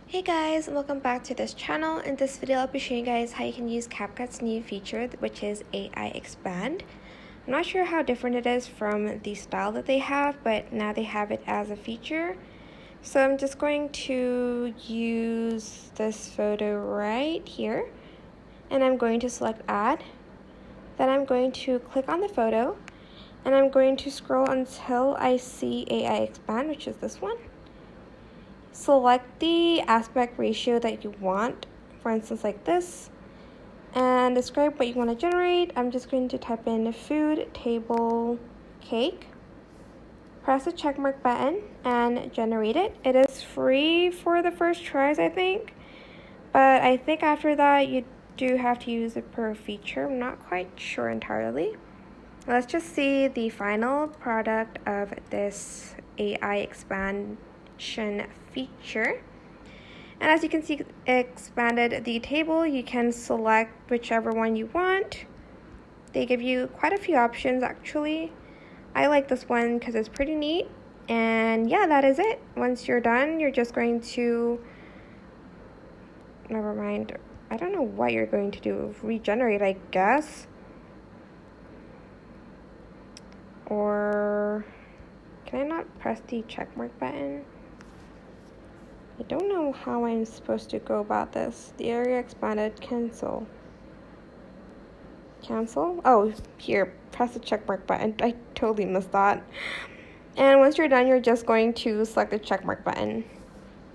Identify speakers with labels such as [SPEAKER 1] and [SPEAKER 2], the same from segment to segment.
[SPEAKER 1] Hey guys, welcome back to this channel. In this video, I'll be showing you guys how you can use CapCut's new feature, which is AI Expand. I'm not sure how different it is from the style that they have, but now they have it as a feature. So I'm just going to use this photo right here, and I'm going to select Add. Then I'm going to click on the photo, and I'm going to scroll until I see AI Expand, which is this one. Select the aspect ratio that you want, for instance like this, and describe what you want to generate. I'm just going to type in food, table, cake. Press the checkmark button and generate it. It is free for the first tries, I think, but I think after that you do have to use it per feature. I'm not quite sure entirely. Let's just see the final product of this AI expansion feature. And as you can see, it expanded the table. You can select whichever one you want. They give you quite a few options actually. I like this one because it's pretty neat. And yeah, that is it. Once you're done, you're just going to, never mind, I don't know what you're going to do. Regenerate, I guess. Or can I not press the checkmark button? I don't know how I'm supposed to go about this. The area expanded, cancel. Cancel? Oh, here, press the checkmark button. I totally missed that. And once you're done, you're just going to select the checkmark button.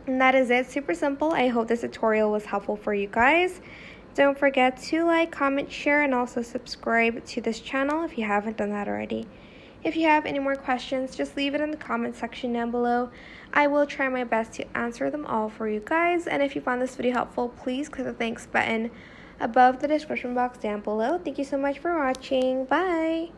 [SPEAKER 1] And that is it. Super simple. I hope this tutorial was helpful for you guys. Don't forget to like, comment, share, and also subscribe to this channel if you haven't done that already. If you have any more questions, just leave it in the comment section down below. I will try my best to answer them all for you guys. And if you found this video helpful, please click the thanks button above the description box down below. Thank you so much for watching. Bye!